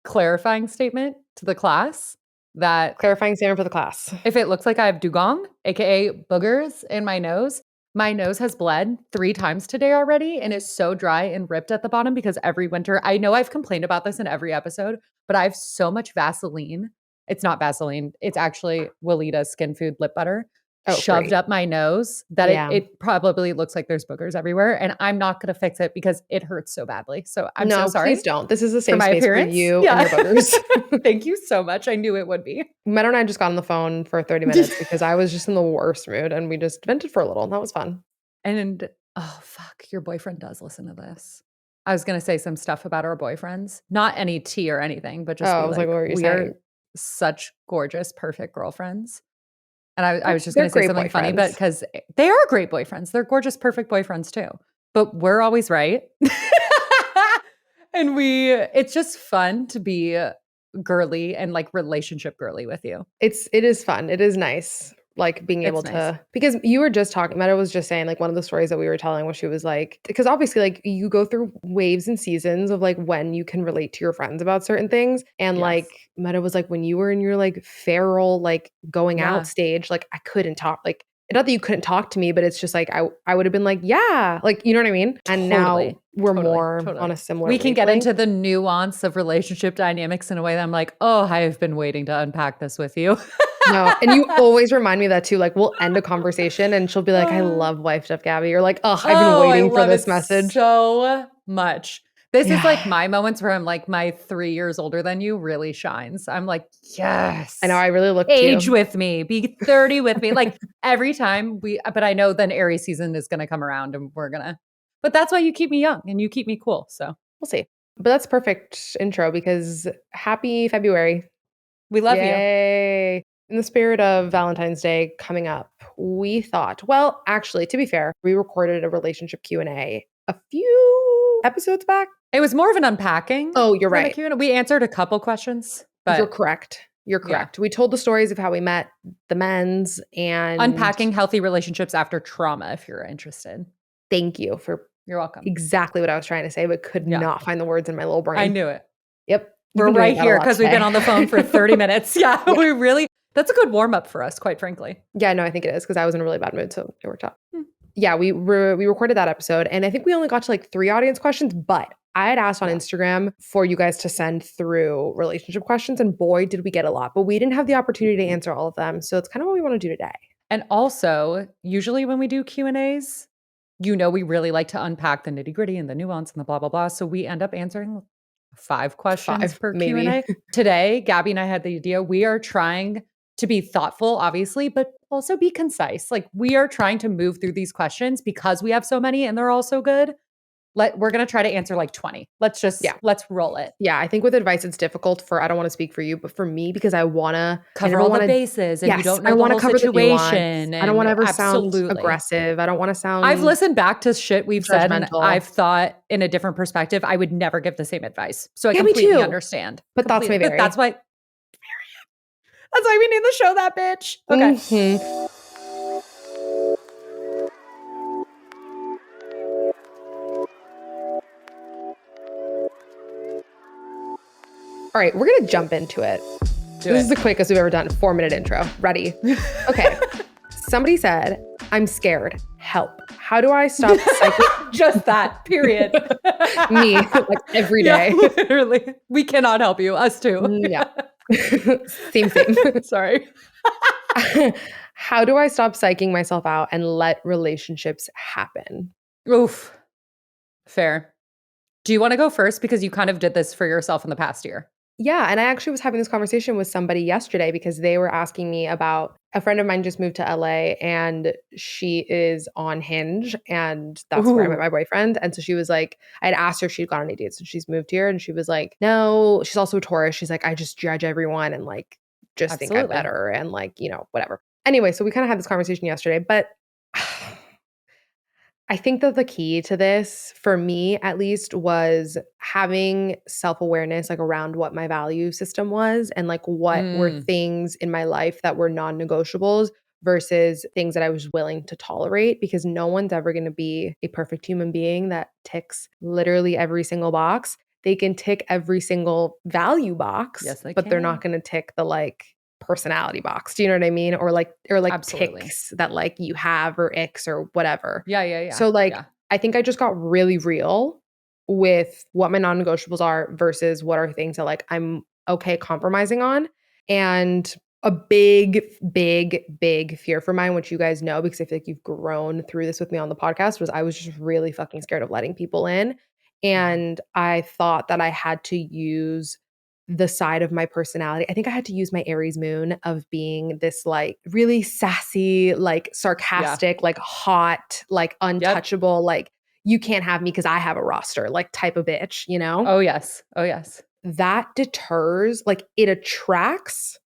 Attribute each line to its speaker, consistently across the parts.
Speaker 1: clarifying statement to the class that
Speaker 2: Clarifying statement for the class.
Speaker 1: if it looks like I have dugong, aka boogers in my nose has bled 3 times today already and is so dry and ripped at the bottom because every winter, I know I've complained about this in every episode, but I have so much Vaseline. It's not Vaseline. It's actually Weleda Skin Food lip butter shoved
Speaker 2: great.
Speaker 1: up my nose that
Speaker 2: Yeah.
Speaker 1: it probably looks like there's boogers everywhere. And I'm not going to fix it because it hurts so badly. So I'm so sorry.
Speaker 2: Please don't. This is the
Speaker 1: for
Speaker 2: same
Speaker 1: my
Speaker 2: space
Speaker 1: appearance.
Speaker 2: for you and your boogers.
Speaker 1: Thank you so much. I knew it would be.
Speaker 2: Meadow and I just got on the phone for 30 minutes because I was just in the worst mood and we just vented for a little. And that was fun.
Speaker 1: And oh, fuck, your boyfriend does listen to this. I was going to say some stuff about our boyfriends, not any tea or anything, but just
Speaker 2: I was like, what were you
Speaker 1: we
Speaker 2: saying?
Speaker 1: are such gorgeous, perfect girlfriends. And I was just going to say something funny, but because they are great boyfriends. They're gorgeous, perfect boyfriends too. But we're always right. And it's just fun to be girly and like relationship girly with you.
Speaker 2: It is fun. It is nice. Like being able to, because you were just talking, Meta was just saying like one of the stories that we were telling where she was like, because obviously like you go through waves and seasons of like when you can relate to your friends about certain things. And like Meta was like, when you were in your like feral, like going out stage, like I couldn't talk, like not that you couldn't talk to me, but it's just like, I would have been like, yeah, like, you know what I mean? And now we're more on a similar
Speaker 1: We can get into the nuance of relationship dynamics in a way that I'm like, oh, I have been waiting to unpack this with you.
Speaker 2: No, and you always remind me of that too. Like we'll end a conversation and she'll be like, I love wife stuff, Gabby. You're like, oh, I've been waiting for this message
Speaker 1: so much. This is like my moments where I'm like, my 3 years older than you really shines. I'm like, yes.
Speaker 2: I know, I really look
Speaker 1: age with me, be 30 with me. Like every time but I know then Aries season is going to come around and but that's why you keep me young and you keep me cool. So
Speaker 2: we'll see. But that's perfect intro because happy February.
Speaker 1: We love
Speaker 2: you. In the spirit of Valentine's Day coming up, we thought, well, actually, to be fair, we recorded a relationship Q&A a few episodes back.
Speaker 1: It was more of an unpacking.
Speaker 2: Oh, you're right.
Speaker 1: We answered a couple questions. But
Speaker 2: You're correct. You're correct. Yeah. We told the stories of how we met the men's and
Speaker 1: unpacking healthy relationships after trauma, if you're interested.
Speaker 2: Thank you for
Speaker 1: you're welcome.
Speaker 2: Exactly what I was trying to say, but could not find the words in my little brain.
Speaker 1: I knew it.
Speaker 2: Yep.
Speaker 1: We're right here because we've been on the phone for 30 minutes. Yeah, we really, that's a good warm up for us, quite frankly.
Speaker 2: Yeah, no, I think it is because I was in a really bad mood, so it worked out. Yeah, we recorded that episode and I think we only got to like 3 audience questions, but I had asked on Instagram for you guys to send through relationship questions and boy, did we get a lot, but we didn't have the opportunity to answer all of them. So it's kind of what we want to do today.
Speaker 1: And also, usually when we do Q&As, we really like to unpack the nitty gritty and the nuance and the blah, blah, blah. So we end up answering 5 questions per
Speaker 2: maybe.
Speaker 1: Q&A. Today, Gabby and I had the idea. We are trying to be thoughtful, obviously, but also be concise. Like we are trying to move through these questions because we have so many and they're all so good. We're going to try to answer like 20. Let's roll it.
Speaker 2: Yeah. I think with advice, it's difficult I don't want to speak for you, but for me, because I want to
Speaker 1: cover all the bases and you don't know the whole situation.
Speaker 2: I don't want to ever sound aggressive. I don't want to sound
Speaker 1: I've listened back to shit we've said and I've thought in a different perspective, I would never give the same advice. So I completely understand.
Speaker 2: But that's my very.
Speaker 1: That's why we need to show that bitch. Okay.
Speaker 2: Mm-hmm. All right, we're going to jump into it. This is the quickest we've ever done. 4-minute intro. Ready? Okay. Somebody said, I'm scared. Help. How do I stop psyching?
Speaker 1: Just that, period.
Speaker 2: Me, like every day.
Speaker 1: Yeah, literally. We cannot help you. Us too.
Speaker 2: Yeah. Same.
Speaker 1: Sorry.
Speaker 2: How do I stop psyching myself out and let relationships happen?
Speaker 1: Oof. Fair. Do you want to go first? Because you kind of did this for yourself in the past year.
Speaker 2: Yeah. And I actually was having this conversation with somebody yesterday because they were asking me about a friend of mine just moved to LA and she is on Hinge and that's where I met my boyfriend. And so she was like, I'd asked her if she'd gone on any dates and she's moved here. And she was like, no, she's also a Taurus. She's like, I just judge everyone and like, just think I'm better and like, whatever. Anyway, so we kind of had this conversation yesterday, but I think that the key to this, for me at least, was having self-awareness like around what my value system was and like what were things in my life that were non-negotiables versus things that I was willing to tolerate, because no one's ever going to be a perfect human being that ticks literally every single box. they can tick every single value box,
Speaker 1: Yes, they
Speaker 2: but they're
Speaker 1: can.
Speaker 2: not going to tick the like personality box. Do you know what I mean? Or like
Speaker 1: Absolutely.
Speaker 2: ticks that like you have or icks or whatever.
Speaker 1: Yeah.
Speaker 2: So like
Speaker 1: Yeah.
Speaker 2: I think I just got really real with what my non-negotiables are versus what are things that like I'm okay compromising on. And a big fear for mine, which you guys know because I feel like you've grown through this with me on the podcast, was I was just really fucking scared of letting people in.
Speaker 1: Mhm.
Speaker 2: And I thought that I had to use the side of my personality. I think I had to use my Aries moon of being this like really sassy, like
Speaker 1: Yeah.
Speaker 2: sarcastic, like hot, like
Speaker 1: Yep.
Speaker 2: untouchable, like you can't have me because I have a roster, like type of bitch, you know?
Speaker 1: Oh, yes. Oh, yes.
Speaker 2: That deters, like it attracts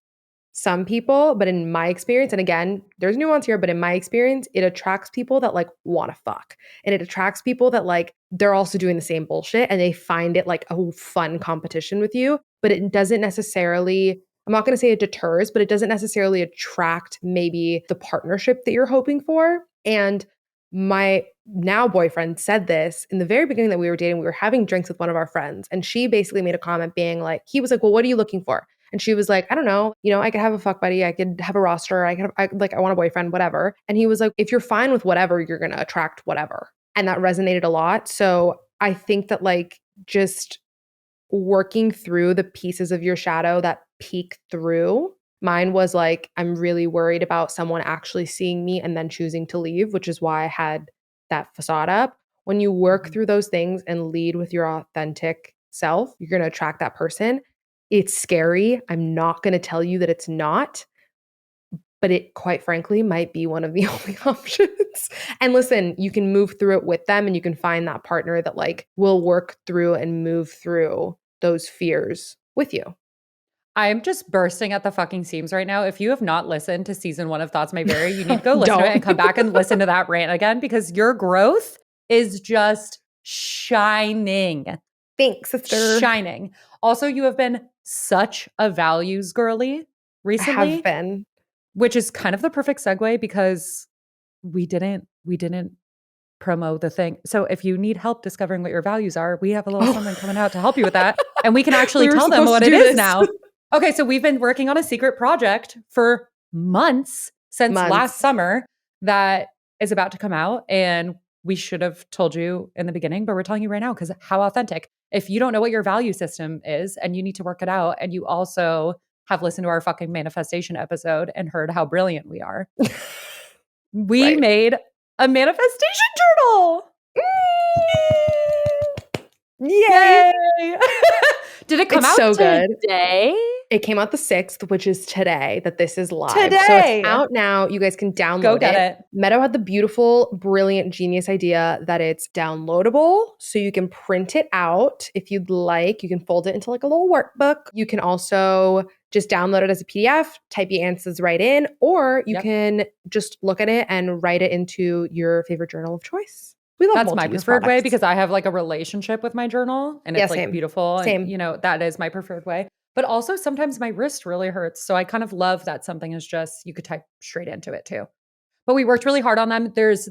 Speaker 2: some people, but in my experience, and again, there's nuance here, but in my experience, it attracts people that like want to fuck. And it attracts people that like they're also doing the same bullshit and they find it like a fun competition with you, but it doesn't necessarily, I'm not going to say it deters, but it doesn't necessarily attract maybe the partnership that you're hoping for. And my now boyfriend said this in the very beginning that we were dating. We were having drinks with one of our friends, and she basically made a comment being like, he was like, well, what are you looking for? And she was like, I don't know, I could have a fuck buddy, I could have a roster, I want a boyfriend, whatever. And he was like, if you're fine with whatever, you're going to attract whatever. And that resonated a lot. So I think that like just working through the pieces of your shadow that peek through. Mine was like, I'm really worried about someone actually seeing me and then choosing to leave, which is why I had that facade up. When you work
Speaker 1: Mhm.
Speaker 2: through those things and lead with your authentic self, you're going to attract that person. It's scary. I'm not going to tell you that it's not, but it quite frankly might be one of the only options. And listen, you can move through it with them and you can find that partner that like will work through and move through those fears with you.
Speaker 1: I'm just bursting at the fucking seams right now. If you have not listened to season 1 of Thoughts May Vary, you need to go listen to it and
Speaker 2: Don't.
Speaker 1: come back and listen to that rant again because your growth is just shining.
Speaker 2: Thanks, sister.
Speaker 1: Shining. Also, you have been such a values girly
Speaker 2: I have
Speaker 1: recently,
Speaker 2: been.
Speaker 1: which is kind of the perfect segue because we didn't promo the thing. So if you need help discovering what your values are, we have a little
Speaker 2: Oh,
Speaker 1: something coming out to help you with that. And we can actually
Speaker 2: we were
Speaker 1: tell them
Speaker 2: supposed to
Speaker 1: what it
Speaker 2: do
Speaker 1: is
Speaker 2: this.
Speaker 1: now. Okay, so we've been working on a secret project for months since last
Speaker 2: Months.
Speaker 1: summer that is about to come out. And we should have told you in the beginning, but we're telling you right now because how authentic. If you don't know what your value system is and you need to work it out, and you also have listened to our fucking manifestation episode and heard how brilliant we are, we
Speaker 2: Right.
Speaker 1: made a manifestation journal.
Speaker 2: Yay.
Speaker 1: Yay! Did it come
Speaker 2: It's
Speaker 1: out
Speaker 2: so good.
Speaker 1: today?
Speaker 2: It came out the 6th, which is today that this is live. So it's
Speaker 1: Today.
Speaker 2: out now. You guys can
Speaker 1: Go
Speaker 2: download
Speaker 1: get
Speaker 2: it.
Speaker 1: it.
Speaker 2: Meadow had the beautiful, brilliant, genius idea that it's downloadable. So you can print it out if you'd like. You can fold it into like a little workbook. You can also just download it as a PDF, type your answers right in, or you
Speaker 1: Yep.
Speaker 2: can just look at it and write it into your favorite journal of choice. We love
Speaker 1: That's my
Speaker 2: multi-use
Speaker 1: preferred way
Speaker 2: products.
Speaker 1: because I have like a relationship with my journal and
Speaker 2: Yeah,
Speaker 1: it's like
Speaker 2: same.
Speaker 1: beautiful. And,
Speaker 2: Same.
Speaker 1: that is my preferred way. But also sometimes my wrist really hurts. So I kind of love that something is just, you could type straight into it too. But we worked really hard on them. There's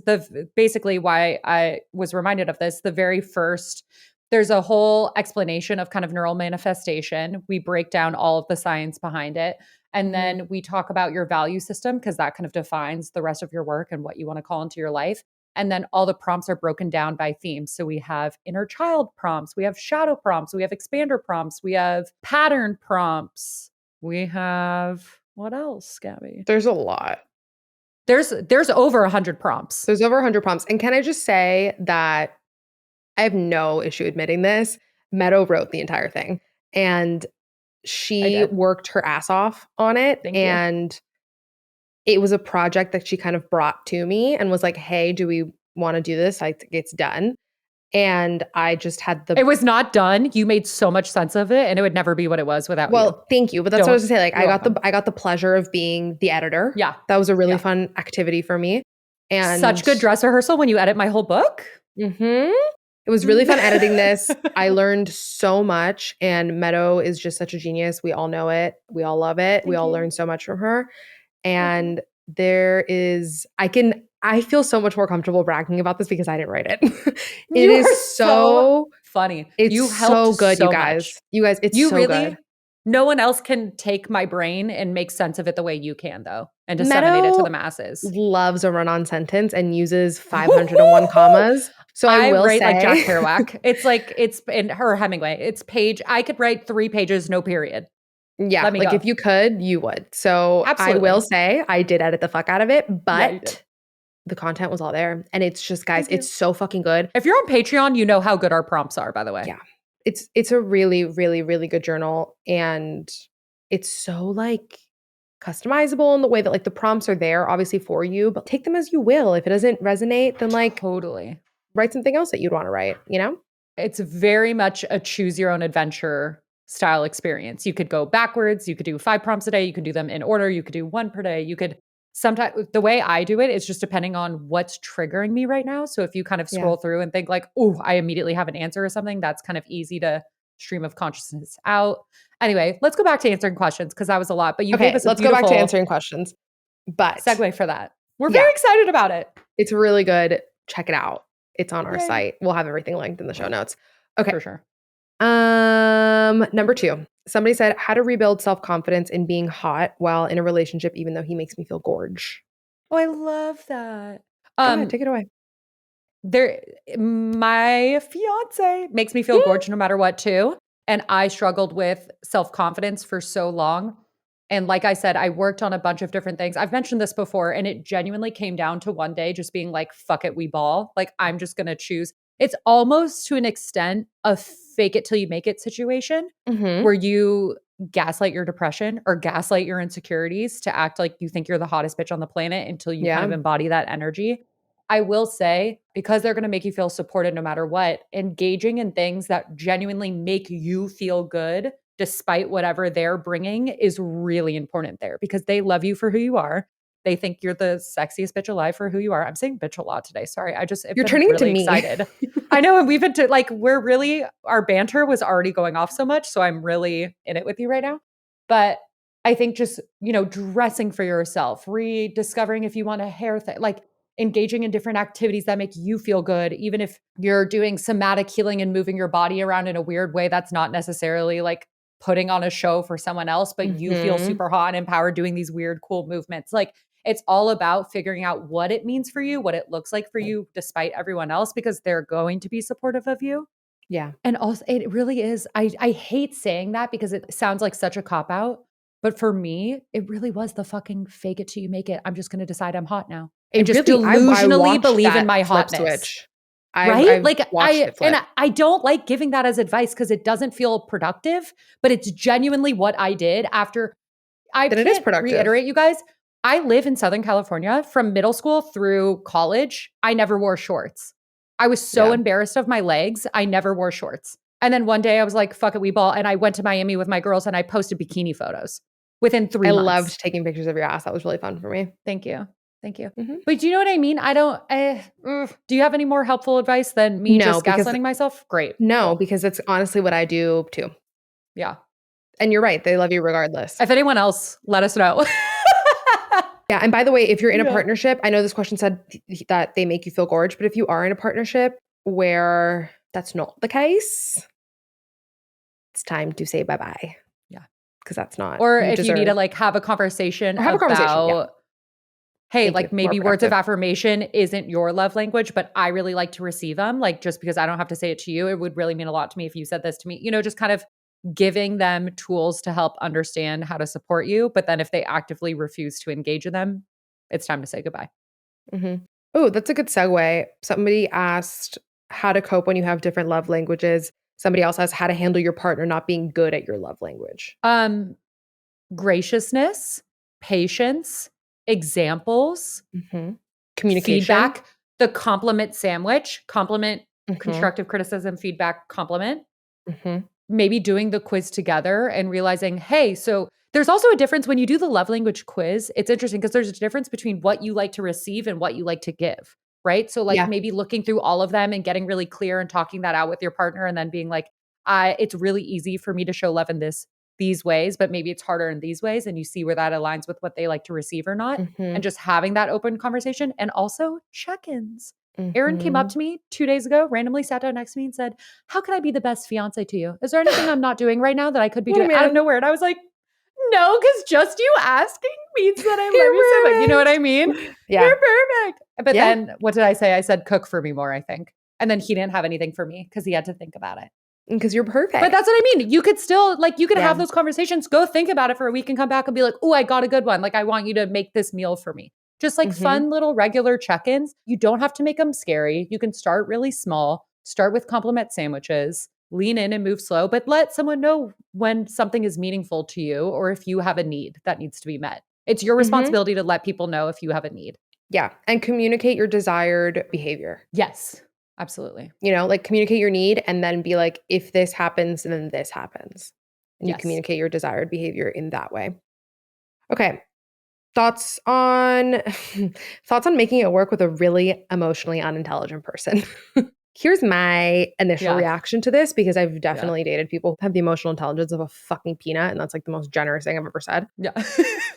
Speaker 1: basically why I was reminded of this. The very first, there's a whole explanation of kind of neural manifestation. We break down all of the science behind it. And
Speaker 2: Mhm.
Speaker 1: then we talk about your value system because that kind of defines the rest of your work and what you want to call into your life. And then all the prompts are broken down by themes. So we have inner child prompts, we have shadow prompts, we have expander prompts, we have pattern prompts. We have what else, Gabby?
Speaker 2: There's a lot.
Speaker 1: There's over 100 prompts.
Speaker 2: There's over 100 prompts. And can I just say that I have no issue admitting this. Meadow wrote the entire thing and
Speaker 1: I
Speaker 2: she
Speaker 1: did.
Speaker 2: worked her ass off on it.
Speaker 1: Thank you.
Speaker 2: And it was a project that she kind of brought to me and was like, hey, do we want to do this? Like, it's done. And I just had
Speaker 1: It was not done. You made so much sense of it, and it would never be what it was without you.
Speaker 2: well, thank you. But that's what I
Speaker 1: Don't.
Speaker 2: was gonna say. Like,
Speaker 1: You're welcome.
Speaker 2: I got the pleasure of being the editor.
Speaker 1: Yeah.
Speaker 2: That was a really
Speaker 1: Yeah.
Speaker 2: fun activity for me.
Speaker 1: Such
Speaker 2: And
Speaker 1: good dress rehearsal when you edit my whole book.
Speaker 2: mhm. It was really fun editing this. I learned so much, and Meadow is just such a genius. We all know it. We all love it. We
Speaker 1: Thank
Speaker 2: all
Speaker 1: you.
Speaker 2: learned so much from her.
Speaker 1: Thank you.
Speaker 2: And I feel so much more comfortable bragging about this because I didn't write it. It
Speaker 1: You
Speaker 2: is
Speaker 1: are so
Speaker 2: so
Speaker 1: funny.
Speaker 2: It's
Speaker 1: You helped
Speaker 2: so good, you
Speaker 1: so
Speaker 2: guys.
Speaker 1: much.
Speaker 2: You guys, it's
Speaker 1: You
Speaker 2: so good.
Speaker 1: really no one else can take my brain and make sense of it the way you can, though, and disseminate it to
Speaker 2: Meadow
Speaker 1: the masses.
Speaker 2: loves a run-on sentence and uses 501 commas. So I
Speaker 1: I
Speaker 2: will
Speaker 1: write like Jack
Speaker 2: say
Speaker 1: Kerouac. It's in her Hemingway. It's page I could write 3 pages, no period.
Speaker 2: yeah,
Speaker 1: Let me
Speaker 2: like
Speaker 1: go.
Speaker 2: if you could, you would. So I will
Speaker 1: Absolutely.
Speaker 2: say I did edit the fuck out of it,
Speaker 1: Yeah, you did.
Speaker 2: but the content was all there. And it's just, guys,
Speaker 1: Thank
Speaker 2: it's
Speaker 1: you.
Speaker 2: so fucking good.
Speaker 1: If you're on Patreon, you know how good our prompts are, by the way.
Speaker 2: Yeah. It's a really, really, really good journal. And it's so like customizable in the way that like the prompts are there obviously for you, but take them as you will. If it doesn't resonate, then like
Speaker 1: Totally.
Speaker 2: write something else that you'd want to write, you know?
Speaker 1: It's very much a choose your own adventure style experience. You could go backwards, you could do 5 prompts a day, you could do them in order, you could do 1 per day. You could sometimes the way I do it is just depending on what's triggering me right now. So if you kind of
Speaker 2: Yeah.
Speaker 1: scroll through and think like, "Oh, I immediately have an answer or something," that's kind of easy to stream of consciousness out. Anyway, let's go back to answering questions because that was a lot, but you gave
Speaker 2: Okay,
Speaker 1: us a
Speaker 2: let's go back to
Speaker 1: beautiful
Speaker 2: answering questions. But
Speaker 1: segue for that. We're
Speaker 2: yeah,
Speaker 1: very excited about it.
Speaker 2: it's really good. Check it out. It's on our
Speaker 1: Yay.
Speaker 2: site. We'll have everything linked in the show notes. Okay.
Speaker 1: For sure.
Speaker 2: Number 2. Somebody said how to rebuild self-confidence in being hot while in a relationship even though he makes me feel gorge.
Speaker 1: Oh, I love that.
Speaker 2: Go ahead, take it away.
Speaker 1: There my fiance makes me feel gorgeous no matter what too, and I struggled with self-confidence for so long, and like I said, I worked on a bunch of different things. I've mentioned this before, and it genuinely came down to one day just being like, "Fuck it, we ball." Like, I'm just gonna choose it's almost to an extent a fake it till you make it situation
Speaker 2: Mhm.
Speaker 1: where you gaslight your depression or gaslight your insecurities to act like you think you're the hottest bitch on the planet until you kind of
Speaker 2: Yeah.
Speaker 1: embody that energy. I will say, because they're going to make you feel supported no matter what, engaging in things that genuinely make you feel good despite whatever they're bringing is really important there because they love you for who you are. They think you're the sexiest bitch alive for who you are. I'm saying bitch a lot today. Sorry. I've
Speaker 2: You're
Speaker 1: been
Speaker 2: turning into
Speaker 1: really
Speaker 2: me.
Speaker 1: excited. I know. And we've been to like, we're really, our banter was already going off so much. So I'm really in it with you right now. But I think just, dressing for yourself, rediscovering if you want a hair thing, like engaging in different activities that make you feel good, even if you're doing somatic healing and moving your body around in a weird way that's not necessarily like putting on a show for someone else, but you feel
Speaker 2: Mhm.
Speaker 1: super hot and empowered doing these weird, cool movements. Like it's all about figuring out what it means for you, what it looks like for you, despite everyone else, because they're going to be supportive of you.
Speaker 2: Yeah.
Speaker 1: And also, it really is. I hate saying that because it sounds like such a cop out. But for me, it really was the fucking fake it till you make it. I'm just going to decide I'm hot now and
Speaker 2: It
Speaker 1: just
Speaker 2: really I
Speaker 1: delusionally
Speaker 2: watched
Speaker 1: believe in
Speaker 2: that
Speaker 1: my
Speaker 2: flip
Speaker 1: hotness.
Speaker 2: switch.
Speaker 1: Right?
Speaker 2: I've
Speaker 1: Like
Speaker 2: watched it flip.
Speaker 1: I don't like giving that as advice because it doesn't feel productive, but it's genuinely what I did after I
Speaker 2: Then it is
Speaker 1: can't
Speaker 2: productive.
Speaker 1: reiterate, you guys. I live in Southern California from middle school through college. I never wore shorts. I was so
Speaker 2: Yeah.
Speaker 1: embarrassed of my legs. I never wore shorts. And then one day I was like, fuck it, we ball. And I went to Miami with my girls and I posted bikini photos within
Speaker 2: I
Speaker 1: 3 months.
Speaker 2: loved taking pictures of your ass. That was really fun for me.
Speaker 1: Thank you. Thank you.
Speaker 2: Mhm.
Speaker 1: But do you know what I mean? Do you have any more helpful advice than me
Speaker 2: No,
Speaker 1: just
Speaker 2: because
Speaker 1: gaslighting myself? Great.
Speaker 2: no,
Speaker 1: Cool.
Speaker 2: because it's honestly what I do too.
Speaker 1: Yeah.
Speaker 2: And you're right, they love you regardless.
Speaker 1: If anyone else, let us know.
Speaker 2: Yeah, and by the way, if you're in a
Speaker 1: Yeah.
Speaker 2: partnership, I know this question said that they make you feel gorge, but if you are in a partnership where that's not the case, it's time to say bye-bye
Speaker 1: Yeah.
Speaker 2: because that's not
Speaker 1: Or
Speaker 2: you
Speaker 1: if you need to
Speaker 2: deserve
Speaker 1: like have a conversation
Speaker 2: or have a conversation. Yeah,
Speaker 1: about, hey,
Speaker 2: thank you.
Speaker 1: like
Speaker 2: More
Speaker 1: maybe words of
Speaker 2: productive.
Speaker 1: affirmation isn't your love language, but I really like to receive them. Like just because I don't have to say it to you, it would really mean a lot to me if you said this to me, just kind of giving them tools to help understand how to support you. But then if they actively refuse to engage in them, it's time to say goodbye.
Speaker 2: Mhm. Oh, that's a good segue. Somebody asked how to cope when you have different love languages. Somebody else asked how to handle your partner not being good at your love language.
Speaker 1: Um, Graciousness, patience, examples,
Speaker 2: Mhm. Communication.
Speaker 1: feedback, the compliment sandwich, compliment,
Speaker 2: Mhm.
Speaker 1: constructive criticism, feedback, compliment.
Speaker 2: Mhm.
Speaker 1: Maybe doing the quiz together and realizing, hey, so there's also a difference when you do the love language quiz. It's interesting because there's a difference between what you like to receive and what you like to give, right? So, like
Speaker 2: Yeah.
Speaker 1: maybe looking through all of them and getting really clear and talking that out with your partner, and then being like, it's really easy for me to show love in these ways, but maybe it's harder in these ways, and you see where that aligns with what they like to receive or not, and
Speaker 2: Mhm.
Speaker 1: just having that open conversation, and also check-ins. Aaron came up
Speaker 2: Mhm.
Speaker 1: to me 2 days ago, randomly sat down next to me and said, "How can I be the best fiance to you? Is there anything I'm not doing right now that I could be
Speaker 2: What a
Speaker 1: doing?" Out of
Speaker 2: man.
Speaker 1: nowhere. And I was like, "No, because just you asking means that I love you so much." You know what I mean?
Speaker 2: You're perfect. Yeah.
Speaker 1: You're perfect. But
Speaker 2: Yeah.
Speaker 1: then what did I say? I said, "Cook for me more," I think. And then he didn't have anything for me because he had to think about it.
Speaker 2: Because you're
Speaker 1: But
Speaker 2: perfect.
Speaker 1: that's what I mean. You could still, like, you could have
Speaker 2: Yeah.
Speaker 1: those conversations, go think about it for a week and come back and be like, "Oh, I got a good one. Like, I want you to make this meal for me." Just like
Speaker 2: Mhm.
Speaker 1: fun little regular check ins. You don't have to make them scary. You can start really small, start with compliment sandwiches, lean in and move slow, but let someone know when something is meaningful to you or if you have a need that needs to be met. It's your
Speaker 2: Mhm.
Speaker 1: responsibility to let people know if you have a need.
Speaker 2: Yeah, and communicate your desired behavior.
Speaker 1: Yes, absolutely.
Speaker 2: Like communicate your need and then be like, if this happens, then this happens. And you
Speaker 1: Yes.
Speaker 2: communicate your desired behavior in that way. Okay. Thoughts on thoughts on making it work with a really emotionally unintelligent person. Here's my initial
Speaker 1: Yeah.
Speaker 2: reaction to this because I've
Speaker 1: Yeah.
Speaker 2: definitely dated people who have the emotional intelligence of a fucking peanut, and that's like the most generous thing I've ever said.
Speaker 1: Yeah.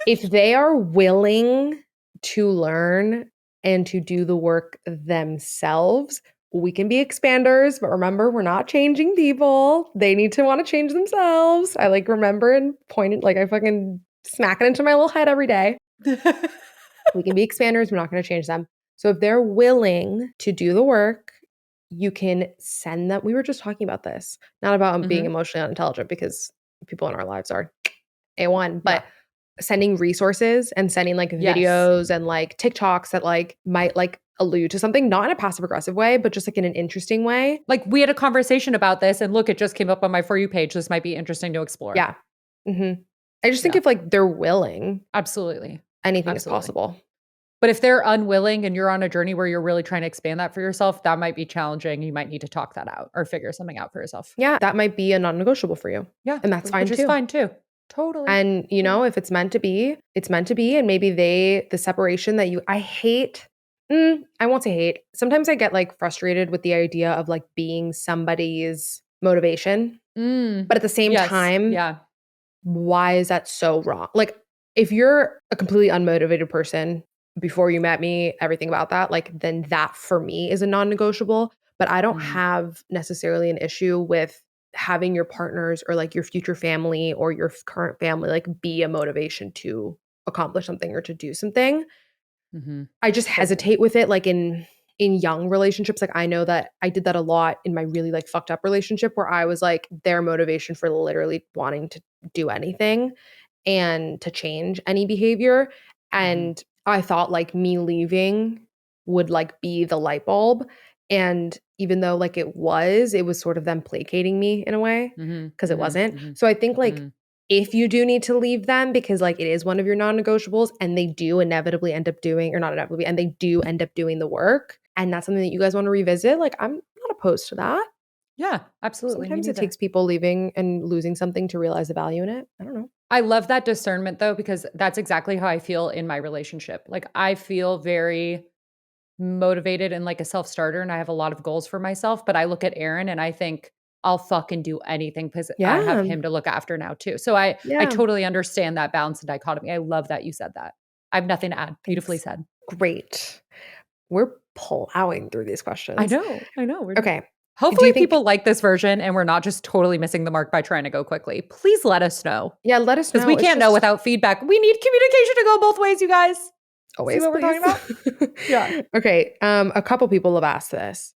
Speaker 2: If they are willing to learn and to do the work themselves, we can be expanders, but remember, we're not changing people. They need to want to change themselves. I like remember and point it, like I fucking smack it into my little head every day. We can be expanders, we're not going to change them. So if they're willing to do the work, you can send them. We were just talking about this, not about being
Speaker 1: Mhm.
Speaker 2: emotionally unintelligent because people in our lives are A1,
Speaker 1: Yeah.
Speaker 2: but sending resources and sending like
Speaker 1: Yes.
Speaker 2: videos and like TikToks that like might like allude to something, not in a passive aggressive way, but just like in an interesting way.
Speaker 1: Like, we had a conversation about this, and look, it just came up on my For You page. This might be interesting to explore.
Speaker 2: Yeah. Mhm. I just think
Speaker 1: Yeah,
Speaker 2: if like they're willing,
Speaker 1: absolutely.
Speaker 2: anything is
Speaker 1: Absolutely.
Speaker 2: possible.
Speaker 1: But if they're unwilling and you're on a journey where you're really trying to expand that for yourself, that might be challenging. You might need to talk that out or figure something out for yourself.
Speaker 2: Yeah, that might be a non-negotiable for you.
Speaker 1: Yeah,
Speaker 2: And that's fine
Speaker 1: which is
Speaker 2: too.
Speaker 1: fine too. Totally.
Speaker 2: And
Speaker 1: Totally.
Speaker 2: if it's meant to be, it's meant to be. And maybe the separation that I hate, I won't say hate. Sometimes I get like frustrated with the idea of like being somebody's motivation. But at the same
Speaker 1: Yes.
Speaker 2: time,
Speaker 1: Yeah.
Speaker 2: why is that so wrong? Like, if you're a completely unmotivated person before you met me, everything about that, like, then that for me is a non negotiable. But I don't
Speaker 1: Mhm.
Speaker 2: have necessarily an issue with having your partners or like your future family or your current family, like, be a motivation to accomplish something or to do something.
Speaker 1: Mhm.
Speaker 2: I just
Speaker 1: Totally.
Speaker 2: hesitate with it, like, in young relationships. Like, I know that I did that a lot in my really, like, fucked up relationship where I was, like, their motivation for literally wanting to do anything and to change any behavior,
Speaker 1: Mhm.
Speaker 2: and I thought, like, me leaving would, like, be the light bulb, and even though, like, it was sort of them placating me in a way
Speaker 1: Mhm.
Speaker 2: because it
Speaker 1: Mhm.
Speaker 2: wasn't.
Speaker 1: Mhm.
Speaker 2: So I think, like,
Speaker 1: Mhm.
Speaker 2: if you do need to leave them because, like, it is one of your non-negotiables and they do inevitably end up doing or not inevitably, and they do end up doing the work, and that's something that you guys wanna revisit, like, I'm not opposed to that.
Speaker 1: Yeah, absolutely. Me
Speaker 2: Sometimes it
Speaker 1: neither.
Speaker 2: takes people leaving and losing something to realize the value in it. I don't know.
Speaker 1: I love that discernment though, because that's exactly how I feel in my relationship. Like, I feel very motivated and like a self-starter, and I have a lot of goals for myself, but I look at Aaron and I think I'll fucking do anything because I have
Speaker 2: Yeah.
Speaker 1: him to look after now too. So I
Speaker 2: Yeah.
Speaker 1: totally understand that balance and dichotomy. I love that you said that. I have nothing to add. Beautifully
Speaker 2: Thanks.
Speaker 1: said.
Speaker 2: Great. We're plowing through these
Speaker 1: I
Speaker 2: questions.
Speaker 1: know. I know. We're
Speaker 2: Okay. Do
Speaker 1: hopefully
Speaker 2: you think
Speaker 1: people like this version and we're not just totally missing the mark by trying to go quickly. Please let us know.
Speaker 2: Yeah, let us
Speaker 1: Because we
Speaker 2: know. It's
Speaker 1: can't know
Speaker 2: just
Speaker 1: without feedback. We need communication to go both ways, you guys. See
Speaker 2: always,
Speaker 1: what we're
Speaker 2: please.
Speaker 1: talking about? Yeah.
Speaker 2: Okay, a couple people have asked this.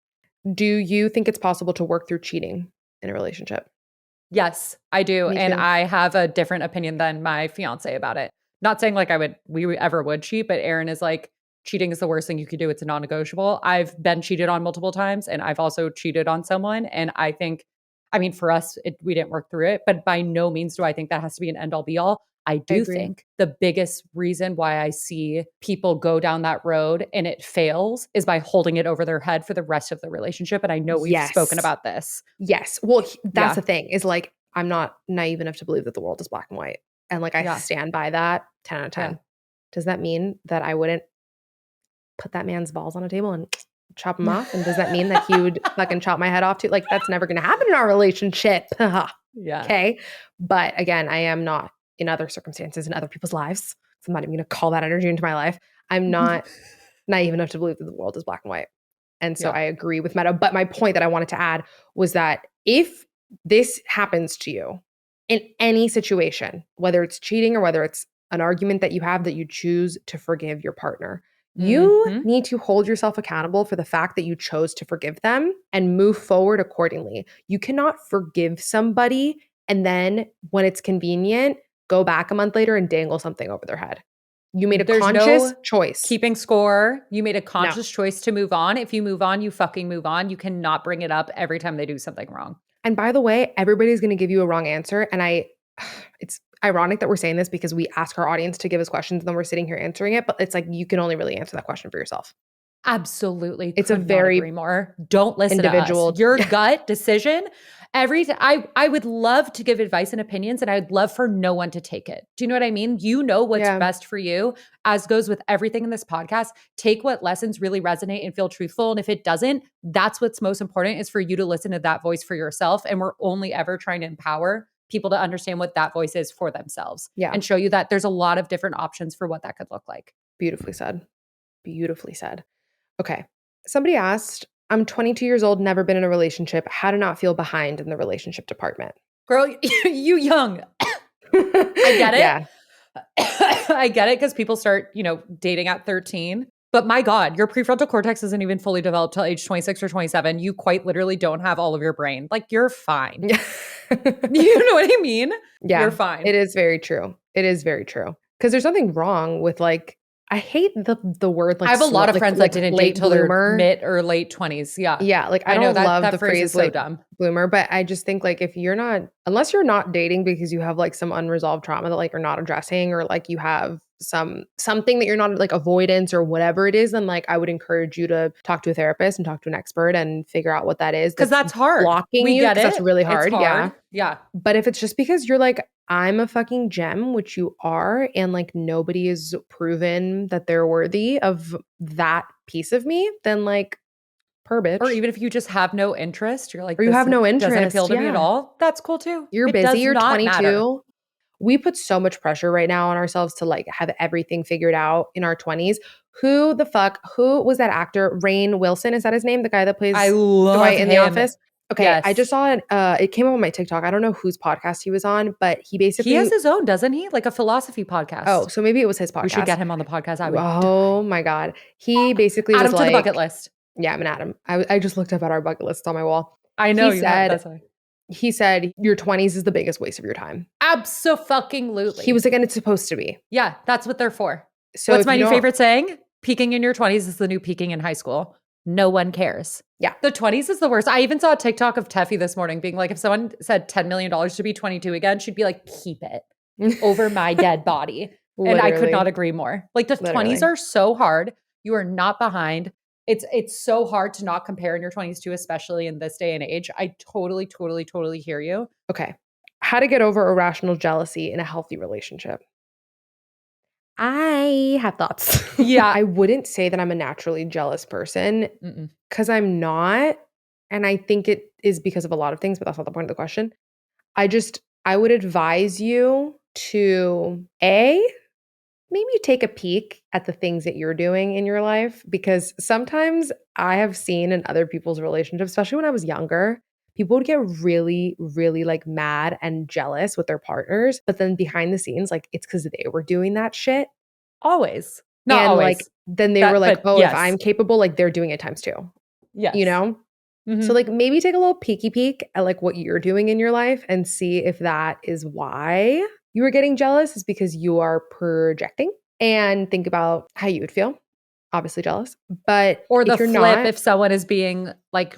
Speaker 2: Do you think it's possible to work through cheating in a relationship?
Speaker 1: Yes, I do,
Speaker 2: Me
Speaker 1: and
Speaker 2: too.
Speaker 1: I have a different opinion than my fiancé about it. Not saying like we ever would cheat, but Aaron is like, cheating is the worst thing you could do. It's a non-negotiable. I've been cheated on multiple times, and I've also cheated on someone, and I think, I mean, for us, we didn't work through it, but by no means do I think that has to be an end all be all. I
Speaker 2: I
Speaker 1: do
Speaker 2: agree.
Speaker 1: think the biggest reason why I see people go down that road and it fails is by holding it over their head for the rest of the relationship. And I know we've spoken
Speaker 2: Yes.
Speaker 1: about this.
Speaker 2: Yes. Well, that's
Speaker 1: Yeah.
Speaker 2: the thing is like I'm not naive enough to believe that the world is black and white. And like I
Speaker 1: Yeah.
Speaker 2: stand by that 10 out of
Speaker 1: Yeah.
Speaker 2: 10. Does that mean that I wouldn't put that man's balls on a table and chop him off? And does that mean that he would fucking chop my head off too? Like that's never going to happen in our relationship.
Speaker 1: Yeah.
Speaker 2: Okay. But again, I am not in other circumstances in other people's lives. So I'm not even going to call that energy into my life. I'm not naive enough to believe that the world is black and white. And so I agree with Meadow. But my point that I wanted to add was that if this happens to you in any situation, whether it's cheating or whether it's an argument that you have that you choose to forgive your partner, you
Speaker 1: Mm-hmm.
Speaker 2: need to hold yourself accountable for the fact that you chose to forgive them and move forward accordingly. You cannot forgive somebody and then when it's convenient, go back a month later and dangle something over their head. You made a
Speaker 1: There's
Speaker 2: conscious
Speaker 1: no
Speaker 2: choice.
Speaker 1: keeping score. You made a
Speaker 2: No.
Speaker 1: conscious choice to move on. If you move on, you fucking move on. You cannot bring it up every time they do something wrong.
Speaker 2: And by the way, everybody's going to give you a wrong answer. And it's ironic that we're saying this because we ask our audience to give us questions and then we're sitting here answering it. But it's like, you can only really answer that question for yourself.
Speaker 1: Absolutely.
Speaker 2: It's a
Speaker 1: Could not agree
Speaker 2: very
Speaker 1: more. Don't listen to us.
Speaker 2: individual.
Speaker 1: Your gut decision. I would love to give advice and opinions, and I'd love for no one to take it. Do you know what I mean? You know what's
Speaker 2: Yeah.
Speaker 1: best for you, as goes with everything in this podcast. Take what lessons really resonate and feel truthful. And if it doesn't, that's what's most important, is for you to listen to that voice for yourself. And we're only ever trying to empower people to understand what that voice is for themselves.
Speaker 2: Yeah.
Speaker 1: And show you that there's a lot of different options for what that could look like.
Speaker 2: Beautifully said. Beautifully said. Okay. Somebody asked, I'm 22 years old, never been in a relationship. How to not feel behind in the relationship department.
Speaker 1: Girl, you young. I get it.
Speaker 2: Yeah.
Speaker 1: I get it because people start, dating at 13. But my God, your prefrontal cortex isn't even fully developed till age 26 or 27. You quite literally don't have all of your brain. Like, you're fine. You know what I mean?
Speaker 2: Yeah.
Speaker 1: You're fine.
Speaker 2: It is very true. It is very true. Because there's nothing wrong with I hate the word
Speaker 1: I have a lot of friends that didn't date till their mid or late 20s. Yeah.
Speaker 2: Yeah. I
Speaker 1: know
Speaker 2: don't love
Speaker 1: that
Speaker 2: the
Speaker 1: phrase is so dumb.
Speaker 2: bloomer, but I just think if you're not, unless you're not dating because you have some unresolved trauma that you're not addressing, or you have something that you're not avoidance or whatever it is, then I would encourage you to talk to a therapist and talk to an expert and figure out what that is.
Speaker 1: Because that's hard.
Speaker 2: Blocking
Speaker 1: we
Speaker 2: you,
Speaker 1: get it.
Speaker 2: That's really hard.
Speaker 1: It's hard.
Speaker 2: Yeah. But if it's just because you're I'm a fucking gem, which you are, and nobody is proven that they're worthy of that piece of me, then per bitch.
Speaker 1: Or even if you just have no interest, you're
Speaker 2: or you have no interest,
Speaker 1: doesn't appeal to me at all. That's cool too.
Speaker 2: You're
Speaker 1: it
Speaker 2: busy, you're 22.
Speaker 1: Matter.
Speaker 2: We put so much pressure right now on ourselves to have everything figured out in our 20s. Who was that actor? Rainn Wilson, is that his name? The guy that plays Dwight in The Office? Okay, yes. I just saw it. It came up on my TikTok. I don't know whose podcast he was on, but he
Speaker 1: has his own, doesn't he? Like a philosophy podcast.
Speaker 2: Oh, so maybe it was his podcast.
Speaker 1: We should get him on the podcast. I would.
Speaker 2: Oh my God. He basically
Speaker 1: add
Speaker 2: was
Speaker 1: him to the bucket list.
Speaker 2: Yeah, I'm an Adam. I just looked up at our bucket list on my wall.
Speaker 1: I know you said, that's why.
Speaker 2: He said your 20s is the biggest waste of your time.
Speaker 1: Abso-fucking-lutely.
Speaker 2: He was and it's supposed to be.
Speaker 1: Yeah, that's what they're for.
Speaker 2: So
Speaker 1: what's my new favorite saying? Peaking in your 20s is the new peaking in high school. No one cares.
Speaker 2: Yeah.
Speaker 1: The 20s is the worst. I even saw a TikTok of Teffy this morning being like, if someone said $10 million to be 22 again, she'd be like, keep it over my dead body. And I could not agree more. The 20s are so hard. You are not behind. It's so hard to not compare in your 20s too, especially in this day and age. I totally, totally, totally hear you.
Speaker 2: Okay. How to get over irrational jealousy in a healthy relationship. I have thoughts.
Speaker 1: Yeah.
Speaker 2: I wouldn't say that I'm a naturally jealous person because I'm not. And I think it is because of a lot of things, but that's not the point of the question. I would advise you to maybe take a peek at the things that you're doing in your life, because sometimes I have seen in other people's relationships, especially when I was younger, people would get really, really mad and jealous with their partners. But then behind the scenes, it's because they were doing that shit.
Speaker 1: Always. Not
Speaker 2: and
Speaker 1: always.
Speaker 2: Then they were yes. If I'm capable, they're doing it times 2.
Speaker 1: Yes.
Speaker 2: Mm-hmm. So maybe take a little peeky peek at what you're doing in your life and see if that is why you were getting jealous, is because you are projecting, and think about how you would feel. Obviously jealous, but
Speaker 1: or the flip, if someone is being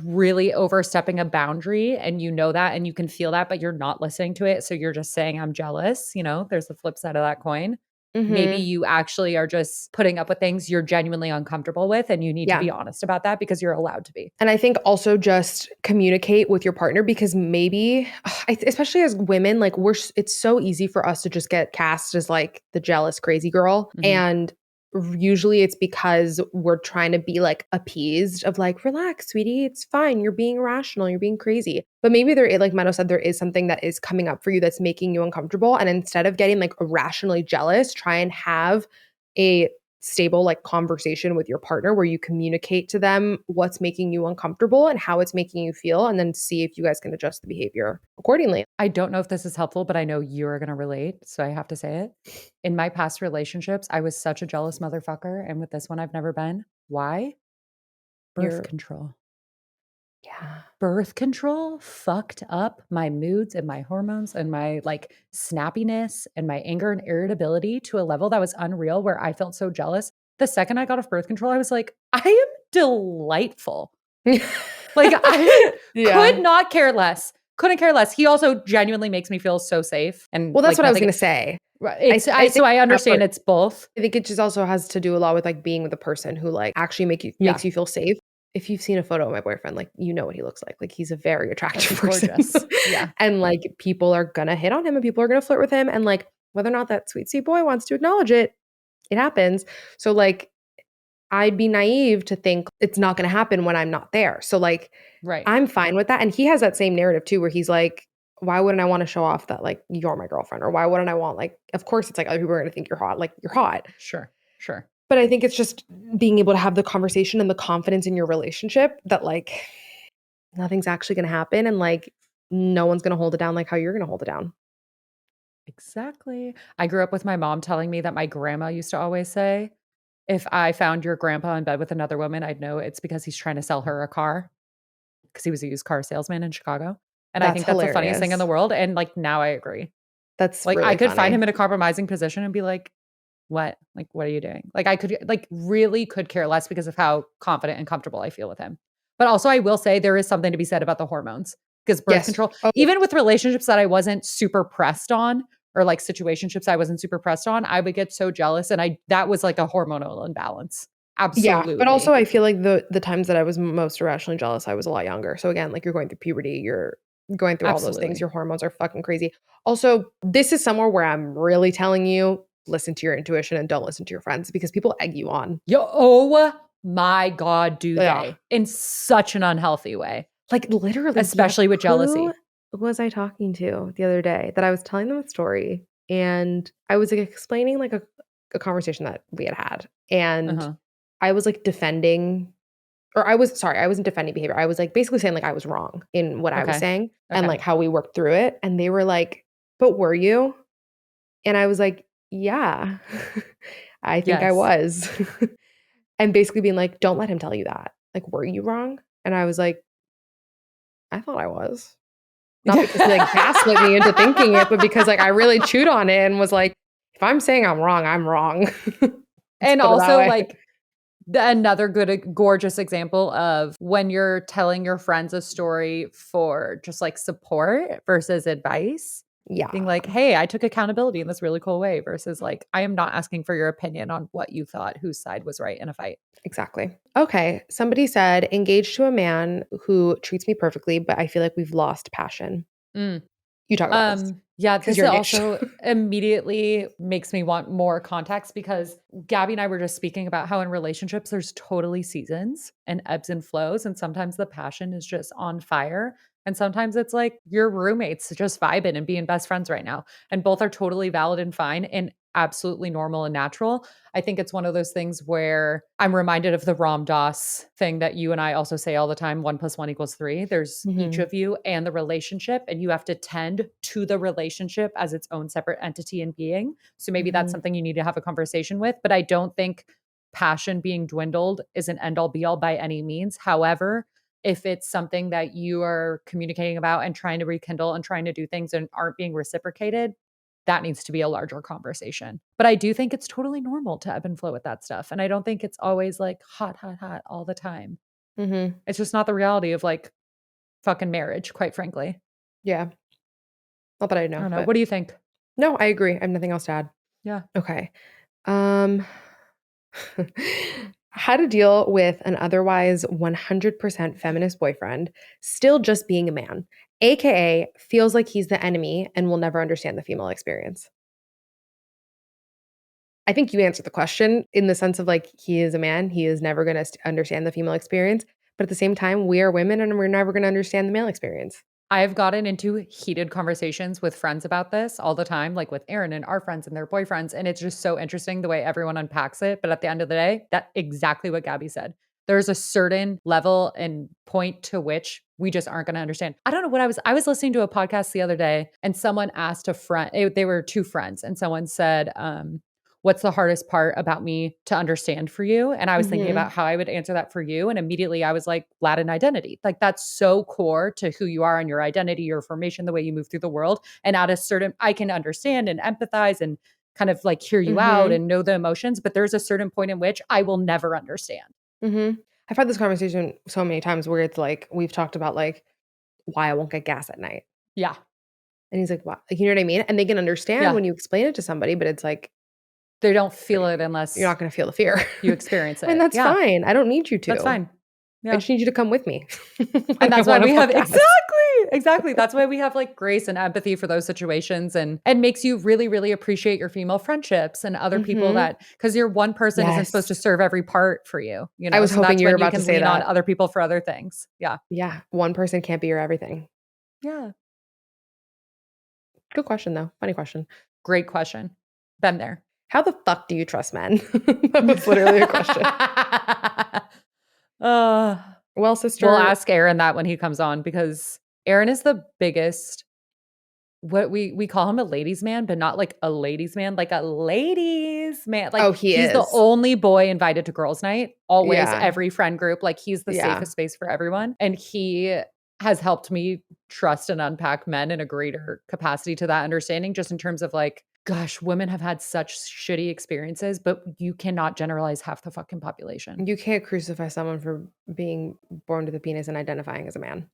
Speaker 1: really overstepping a boundary and you know that and you can feel that, but you're not listening to it. So you're just saying, I'm jealous. There's the flip side of that coin. Mm-hmm. Maybe you actually are just putting up with things you're genuinely uncomfortable with, and you need to be honest about that because you're allowed to be.
Speaker 2: And I think also just communicate with your partner, because maybe, especially as women, it's so easy for us to just get cast as the jealous crazy girl. Mm-hmm. And usually it's because we're trying to be appeased of relax, sweetie, it's fine, you're being irrational, you're being crazy. But maybe there, like Meadow said, there is something that is coming up for you that's making you uncomfortable. And instead of getting irrationally jealous, try and have a stable like conversation with your partner where you communicate to them what's making you uncomfortable and how it's making you feel, and then see if you guys can adjust the behavior accordingly.
Speaker 1: I don't know if this is helpful, but I know you're going to relate, so I have to say it. In my past relationships, I was such a jealous motherfucker, and with this one, I've never been. Why? Birth
Speaker 2: You're
Speaker 1: control.
Speaker 2: yeah.
Speaker 1: Birth control fucked up my moods and my hormones and my like snappiness and my anger and irritability to a level that was unreal where I felt so jealous. The second I got off birth control, I was like, I am delightful. Like I could
Speaker 2: Yeah.
Speaker 1: not care less. Couldn't care less. He also genuinely makes me feel so safe and
Speaker 2: Well, that's
Speaker 1: like
Speaker 2: what I was
Speaker 1: nothing.
Speaker 2: gonna say.
Speaker 1: Right.
Speaker 2: I I
Speaker 1: So
Speaker 2: think
Speaker 1: I
Speaker 2: that
Speaker 1: understand
Speaker 2: part
Speaker 1: it's both.
Speaker 2: I think it just also has to do a lot with like being with a person who like actually
Speaker 1: Yeah.
Speaker 2: makes you feel safe. If you've seen a photo of my boyfriend, like you know what he looks like. Like he's a very attractive person.
Speaker 1: Gorgeous. Yeah.
Speaker 2: And like people are gonna hit on him and people are gonna flirt with him. And like whether or not that sweet, sweet boy wants to acknowledge it, it happens. So like I'd be naive to think it's not gonna happen when I'm not there. So like
Speaker 1: Right.
Speaker 2: I'm fine with that. And he has that same narrative too, where he's like, why wouldn't I want to show off that like you're my girlfriend? Or why wouldn't I want like, of course it's like other people are gonna think you're hot, like you're hot.
Speaker 1: Sure. Sure.
Speaker 2: But I think it's just being able to have the conversation and the confidence in your relationship that like nothing's actually gonna happen and like no one's gonna hold it down like how you're gonna hold it down.
Speaker 1: Exactly. I grew up with my mom telling me that my grandma used to always say, if I found your grandpa in bed with another woman, I'd know it's because he's trying to sell her a car because he was a used car salesman in Chicago. And I
Speaker 2: That's
Speaker 1: think that's the funniest thing in the
Speaker 2: hilarious.
Speaker 1: world. And like now I agree.
Speaker 2: That's
Speaker 1: Like I
Speaker 2: really
Speaker 1: could find
Speaker 2: funny.
Speaker 1: him in a compromising position and be like, what? Like, what are you doing? Like I could like really could care less because of how confident and comfortable I feel with him. But also I will say there is something to be said about the hormones because birth
Speaker 2: Yes.
Speaker 1: control,
Speaker 2: Oh,
Speaker 1: even with relationships that I wasn't super pressed on or like situationships I wasn't super pressed on, I would get so jealous and I that was like a hormonal imbalance.
Speaker 2: yeah. But also
Speaker 1: Absolutely.
Speaker 2: I feel like the times that I was most irrationally jealous, I was a lot younger. So again, like you're going through puberty, you're going through all those things.
Speaker 1: Absolutely.
Speaker 2: Your hormones are fucking crazy. Also, this is somewhere where I'm really telling you, listen to your intuition and don't listen to your friends because people egg you on.
Speaker 1: Yo, oh my God, do
Speaker 2: Yeah.
Speaker 1: they? In such an unhealthy way,
Speaker 2: Like literally, yeah.
Speaker 1: especially with
Speaker 2: Who
Speaker 1: jealousy.
Speaker 2: was I talking to the other day that I was telling them a story and I was like explaining like a conversation that we had had. And
Speaker 1: Uh-huh.
Speaker 2: I was like defending, or I was sorry, I wasn't defending behavior. I was like basically saying like I was wrong in what I was
Speaker 1: Okay.
Speaker 2: saying and
Speaker 1: Okay.
Speaker 2: like how we worked through it. And they were like, but were you? And I was like, yeah, I think I
Speaker 1: Yes.
Speaker 2: was. And basically being like, don't let him tell you that. Like, were you wrong? And I was like, I thought I was. Not because he, like, gaslit me into thinking it, but because, like, I really chewed on it and was like, "If I'm saying I'm wrong, I'm wrong." Let's
Speaker 1: And
Speaker 2: put it that
Speaker 1: also,
Speaker 2: way.
Speaker 1: like, another good, gorgeous example of when you're telling your friends a story for just like support versus advice, being
Speaker 2: Yeah,
Speaker 1: like, hey, I took accountability in this really cool way versus like, I am not asking for your opinion on what you thought, whose side was right in a fight.
Speaker 2: exactly. Okay, somebody said, "Engaged to a man who treats me perfectly, but I feel like we've lost passion."
Speaker 1: Mm.
Speaker 2: You talk about this
Speaker 1: Yeah,
Speaker 2: because 'cause
Speaker 1: this
Speaker 2: you're engaged.
Speaker 1: also immediately makes me want more context because Gabby and I were just speaking about how in relationships there's totally seasons and ebbs and flows. And sometimes the passion is just on fire. And sometimes it's like your roommates just vibing and being best friends right now. And both are totally valid and fine and absolutely normal and natural. I think it's one of those things where I'm reminded of the Ram Dass thing that you and I also say all the time, 1 + 1 = 3. There's each
Speaker 2: Mhm,
Speaker 1: of you and the relationship, and you have to tend to the relationship as its own separate entity and being. So maybe that's
Speaker 2: mhm,
Speaker 1: something you need to have a conversation with. But I don't think passion being dwindled is an end all be all by any means. However, if it's something that you are communicating about and trying to rekindle and trying to do things and aren't being reciprocated, that needs to be a larger conversation. But I do think it's totally normal to ebb and flow with that stuff. And I don't think it's always like hot, hot, hot all the time.
Speaker 2: mhm.
Speaker 1: It's just not the reality of like fucking marriage, quite frankly.
Speaker 2: Yeah, not that I
Speaker 1: I
Speaker 2: know,
Speaker 1: don't know.
Speaker 2: but
Speaker 1: What do you think?
Speaker 2: no, I agree. I have nothing else to add.
Speaker 1: Yeah.
Speaker 2: Okay. Um, how to deal with an otherwise 100% feminist boyfriend still just being a man, aka feels like he's the enemy and will never understand the female experience. I think you answered the question in the sense of like he is a man, he is never going to understand the female experience, but at the same time we are women and we're never going to understand the male experience.
Speaker 1: I've gotten into heated conversations with friends about this all the time, like with Aaron and our friends and their boyfriends. And it's just so interesting the way everyone unpacks it. But at the end of the day, that exactly what Gabby said. There's a certain level and point to which we just aren't going to understand. I don't know what I was listening to a podcast the other day and someone asked a friend, they were two friends, and someone said, what's the hardest part about me to understand for you? And I was thinking
Speaker 2: Mhm.
Speaker 1: about how I would answer that for you. And immediately I was like, Latin identity. Like that's so core to who you are and your identity, your formation, the way you move through the world. And at a certain, I can understand and empathize and kind of like hear you out
Speaker 2: Mhm.
Speaker 1: and know the emotions, but there's a certain point in which I will never understand.
Speaker 2: Mhm. I've had this conversation so many times where it's like, we've talked about, like, why I won't get gas at night.
Speaker 1: Yeah.
Speaker 2: And he's like, "Wha" like, you know what I mean? And they can understand
Speaker 1: Yeah.
Speaker 2: when you explain it to somebody, but it's like,
Speaker 1: They don't feel it
Speaker 2: you're
Speaker 1: unless
Speaker 2: not gonna feel the fear.
Speaker 1: you experience
Speaker 2: And
Speaker 1: it.
Speaker 2: that's
Speaker 1: Yeah.
Speaker 2: fine. I don't need you
Speaker 1: That's
Speaker 2: to.
Speaker 1: fine.
Speaker 2: I
Speaker 1: Yeah.
Speaker 2: just need you to come with me
Speaker 1: And
Speaker 2: when I
Speaker 1: that's why
Speaker 2: wanna
Speaker 1: we
Speaker 2: put
Speaker 1: have
Speaker 2: gas.
Speaker 1: exactly. That's why we have like grace and empathy for those situations, and makes you really, really appreciate your female friendships and other people
Speaker 2: Mhm.
Speaker 1: that because your one person isn't supposed to
Speaker 2: Yes.
Speaker 1: serve every part for you, you
Speaker 2: I
Speaker 1: know?
Speaker 2: was
Speaker 1: So
Speaker 2: hoping
Speaker 1: that's
Speaker 2: you were
Speaker 1: when you
Speaker 2: about to
Speaker 1: can
Speaker 2: say
Speaker 1: lean on
Speaker 2: that.
Speaker 1: other people for other things. Yeah.
Speaker 2: Yeah, one person can't be your everything.
Speaker 1: Yeah.
Speaker 2: Good question, though. Funny question.
Speaker 1: Great question. Been there.
Speaker 2: How the fuck do you trust men? That was literally a question.
Speaker 1: uh,
Speaker 2: Well,
Speaker 1: we'll
Speaker 2: sister.
Speaker 1: ask Aaron that when he comes on because Aaron is the biggest what we call him a ladies man, but not like a ladies man, like a ladies man. Like
Speaker 2: Oh, he
Speaker 1: he's the
Speaker 2: is.
Speaker 1: only boy invited to girls' night, always,
Speaker 2: Yeah.
Speaker 1: every friend group. Like he's the
Speaker 2: Yeah.
Speaker 1: safest space for everyone. And he has helped me trust and unpack men in a greater capacity to that understanding, just in terms of like, gosh, women have had such shitty experiences, but you cannot generalize half the fucking population.
Speaker 2: You can't crucify someone for being born with a penis and identifying as a man.